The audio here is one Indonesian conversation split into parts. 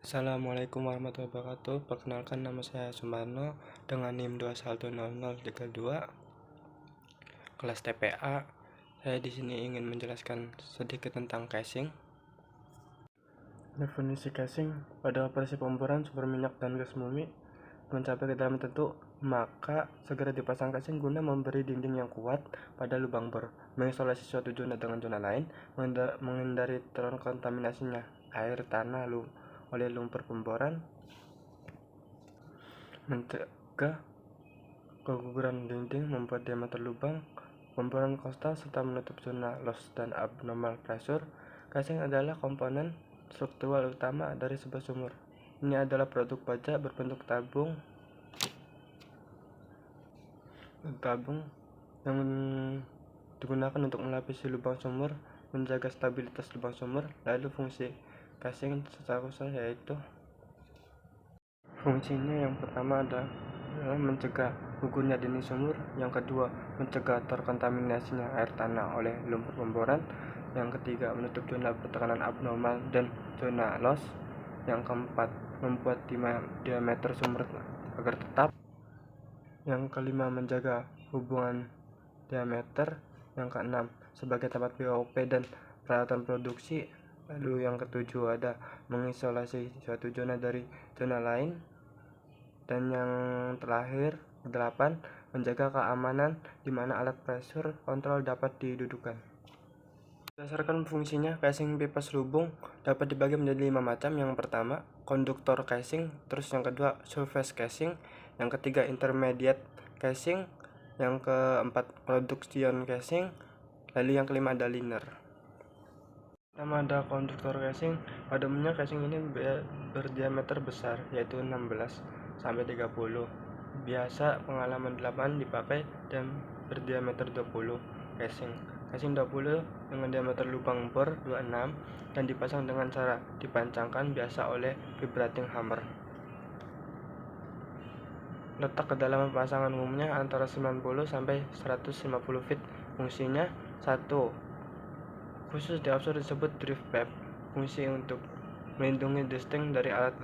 Assalamualaikum warahmatullahi wabarakatuh. Perkenalkan, nama saya Sumarno dengan NIM 210032 kelas TPA. Saya di sini ingin menjelaskan sedikit tentang casing. Definisi casing: pada operasi pemboran sumber minyak dan gas bumi mencapai kedalaman tertentu, maka segera dipasang casing guna memberi dinding yang kuat pada lubang bor, mengisolasi suatu zona dengan zona lain, menghindari terkontaminasinya air tanah oleh lumpur pemboran, mencegah keguguran dinding, membuat diameter lubang pemboran konstan, serta menutup zona loss dan abnormal pressure. Casing adalah komponen struktural utama dari sebuah sumur. Ini adalah produk baja berbentuk tabung yang digunakan untuk melapisi lubang sumur, menjaga stabilitas lubang sumur. Lalu fungsi casing secara khusus yaitu fungsinya yang pertama adalah mencegah gugurnya dinding sumur, yang kedua mencegah terkontaminasinya air tanah oleh lumpur pemboran, yang ketiga menutup zona tekanan abnormal dan zona loss, yang keempat membuat diameter sumur agar tetap, yang kelima menjaga hubungan diameter, yang keenam sebagai tempat BOP dan peralatan produksi. Lalu yang ketujuh ada mengisolasi suatu zona dari zona lain, dan yang terakhir 8 menjaga keamanan di mana alat pressure control dapat didudukan. Berdasarkan fungsinya, casing pipa selubung dapat dibagi menjadi 5 macam. Yang pertama, konduktor casing, terus yang kedua surface casing, yang ketiga intermediate casing, yang keempat production casing, lalu yang kelima ada liner. Pertama ada konduktor casing. Pada umumnya casing ini berdiameter besar, yaitu 16 sampai 30. Biasa pengalaman 8 dipakai dan berdiameter 20 casing. Casing 20 dengan diameter lubang bor 26 dan dipasang dengan cara dipancangkan biasa oleh vibrating hammer. Letak kedalaman pasangan umumnya antara 90 sampai 150 feet. Fungsinya: 1. Khusus di offshore disebut drift pipe. Fungsi untuk melindungi distinct dari air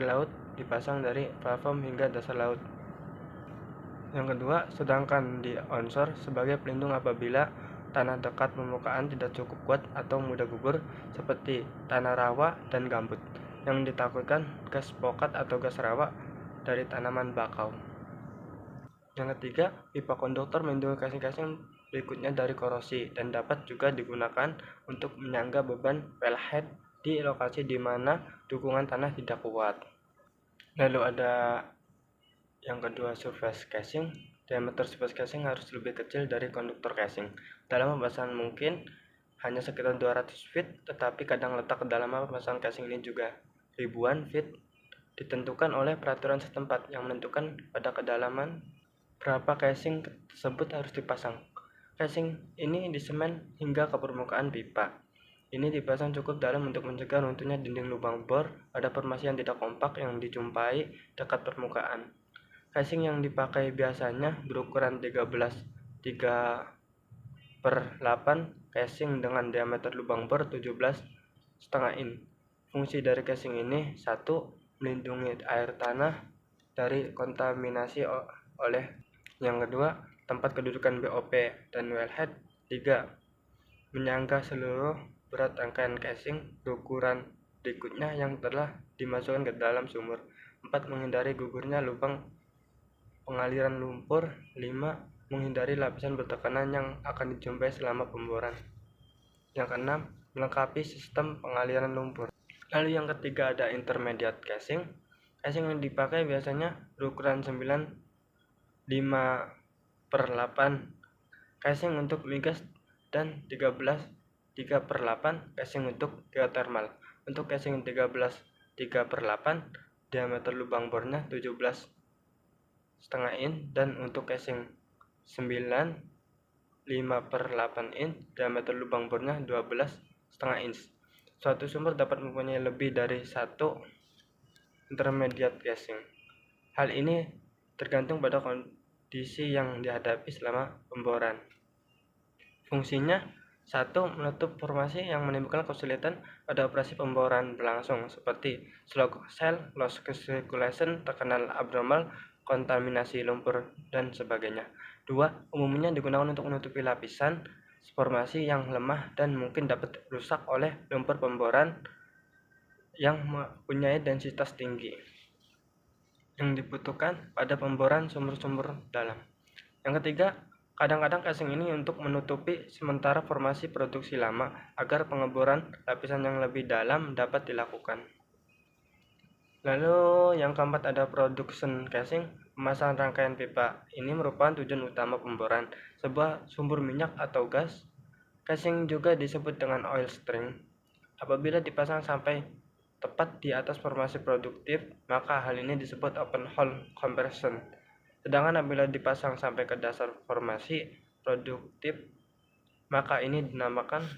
laut, dipasang dari platform hingga dasar laut. Yang kedua, sedangkan di onshore sebagai pelindung apabila tanah dekat permukaan tidak cukup kuat atau mudah gugur, seperti tanah rawa dan gambut, yang ditakutkan gas pokat atau gas rawa dari tanaman bakau. Yang ketiga, pipa konduktor melindungi casing-casing berikutnya dari korosi dan dapat juga digunakan untuk menyangga beban wellhead di lokasi di mana dukungan tanah tidak kuat. Lalu ada yang kedua, surface casing. Diameter surface casing harus lebih kecil dari konduktor casing. Dalam pembahasan mungkin hanya sekitar 200 feet, tetapi kadang letak kedalaman pemasangan casing ini juga ribuan feet, ditentukan oleh peraturan setempat yang menentukan pada kedalaman berapa casing tersebut harus dipasang. Casing ini disemen hingga ke permukaan pipa. Ini dipasang cukup dalam untuk mencegah runtuhnya dinding lubang bor pada formasi yang tidak kompak yang dijumpai dekat permukaan. Casing yang dipakai biasanya berukuran 13/3/8, casing dengan diameter lubang bor 17,5 in. Fungsi dari casing ini: 1. Melindungi air tanah dari kontaminasi oleh. Yang kedua, tempat kedudukan BOP dan wellhead. 3. Menyangga seluruh berat rangkaian casing berukuran berikutnya yang telah dimasukkan ke dalam sumur. 4. Menghindari gugurnya lubang pengaliran lumpur. 5. Menghindari lapisan bertekanan yang akan dijumpai selama pemboran. Yang keenam, melengkapi sistem pengaliran lumpur. Lalu yang ketiga ada intermediate casing. Casing yang dipakai biasanya berukuran 9/5/8 casing untuk migas dan 13/3/8 casing untuk geothermal. Untuk casing 13/3/8 diameter lubang bornya 17,5 in, dan untuk casing 9/5/8 in diameter lubang bornya 12,5 in. Suatu sumur dapat mempunyai lebih dari satu intermediate casing. Hal ini tergantung pada kondisi yang dihadapi selama pemboran. Fungsinya: Satu, menutup formasi yang menimbulkan kesulitan pada operasi pemboran berlangsung seperti slug cell, loss circulation, terkenal abnormal, kontaminasi lumpur, dan sebagainya. Dua, umumnya digunakan untuk menutupi lapisan formasi yang lemah dan mungkin dapat rusak oleh lumpur pemboran yang mempunyai densitas tinggi yang dibutuhkan pada pemboran sumur-sumur dalam. Yang ketiga, kadang-kadang casing ini untuk menutupi sementara formasi produksi lama agar pengeboran lapisan yang lebih dalam dapat dilakukan. Lalu yang keempat ada production casing. Pemasangan rangkaian pipa ini merupakan tujuan utama pemboran sebuah sumber minyak atau gas. Casing juga disebut dengan oil string. Apabila dipasang sampai tepat di atas formasi produktif, maka hal ini disebut open hole compression. Sedangkan apabila dipasang sampai ke dasar formasi produktif, maka ini dinamakan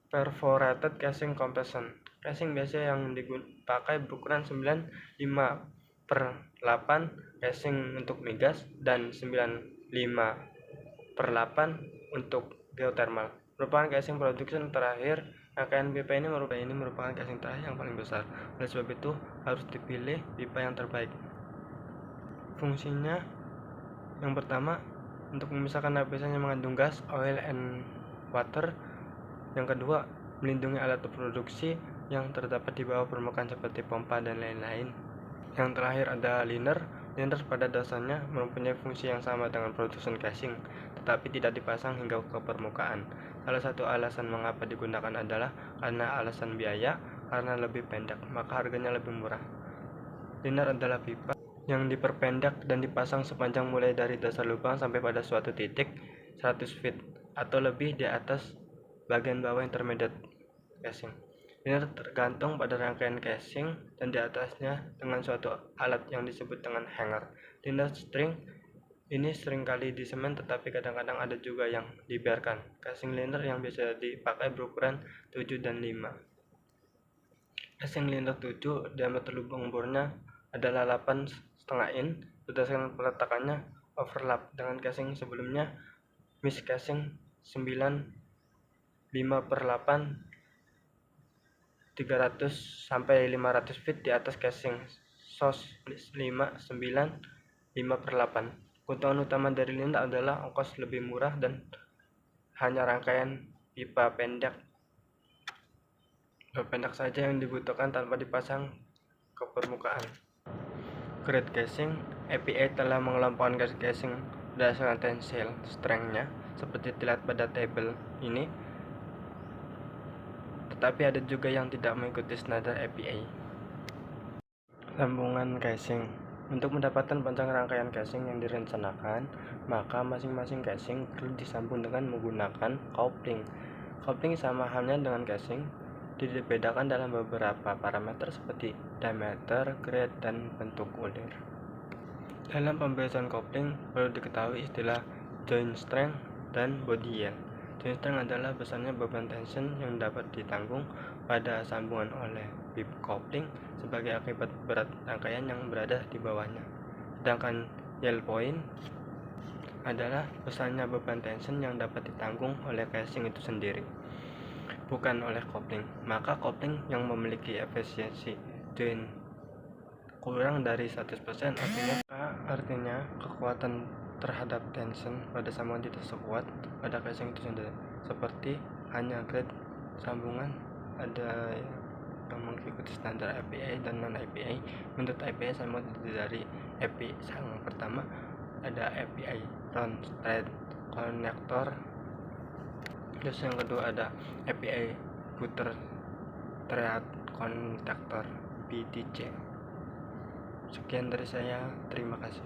perforated casing compression. Casing biasa yang dipakai berukuran 95/8 casing untuk migas dan 95/8 untuk geothermal. Merupakan casing production terakhir. Rangkaian pipa ini merupakan casing terakhir yang paling besar. Oleh sebab itu harus dipilih pipa yang terbaik. Fungsinya yang pertama untuk memisahkan lapisan yang mengandung gas, oil, and water. Yang kedua, melindungi alat produksi yang terdapat di bawah permukaan seperti pompa dan lain-lain. Yang terakhir ada liner. Liner pada dasarnya mempunyai fungsi yang sama dengan production casing, tetapi tidak dipasang hingga ke permukaan. Salah satu alasan mengapa digunakan adalah karena alasan biaya, karena lebih pendek, maka harganya lebih murah. Liner adalah pipa yang diperpendek dan dipasang sepanjang mulai dari dasar lubang sampai pada suatu titik 100 feet atau lebih di atas bagian bawah intermediate casing. Liner tergantung pada rangkaian casing dan di atasnya dengan suatu alat yang disebut dengan hanger. Liner string ini seringkali disemen, tetapi kadang-kadang ada juga yang dibiarkan. Casing liner yang biasa dipakai berukuran 7 dan 5. Casing liner 7 diameter lubang bornya adalah 8,5 in. Berdasarkan peletakannya overlap dengan casing sebelumnya. Mesh casing 95/8 300 sampai 500 feet di atas casing SOS 5/9 Keuntungan utama dari liner adalah ongkos lebih murah dan hanya rangkaian pipa pendek saja yang dibutuhkan tanpa dipasang ke permukaan. Grade casing. APA telah mengelompokkan grade casing berdasarkan tensile strength-nya seperti dilihat pada tabel ini, tetapi ada juga yang tidak mengikuti standar APA. Sambungan casing. Untuk mendapatkan panjang rangkaian casing yang direncanakan, maka masing-masing casing perlu disambung dengan menggunakan coupling. Coupling sama halnya dengan casing, dibedakan dalam beberapa parameter seperti diameter, grade, dan bentuk ulir. Dalam pembahasan coupling perlu diketahui istilah joint strength dan body yield. Joint strength adalah besarnya beban tension yang dapat ditanggung pada sambungan oleh bib coupling sebagai akibat berat rangkaian yang berada di bawahnya. Sedangkan yield point adalah besarnya beban tension yang dapat ditanggung oleh casing itu sendiri, bukan oleh coupling. Maka coupling yang memiliki efisiensi joint kurang dari 100% artinya kekuatan terhadap tension pada sambungan tidak sekuat pada casing itu sendiri. Seperti hanya grade sambungan ada yang mengikuti standar APA dan non APA. Menurut APA sambungan dari APA yang pertama ada APA round straight connector, terus yang kedua ada APA butter thread connector BTC. Sekian dari saya, terima kasih.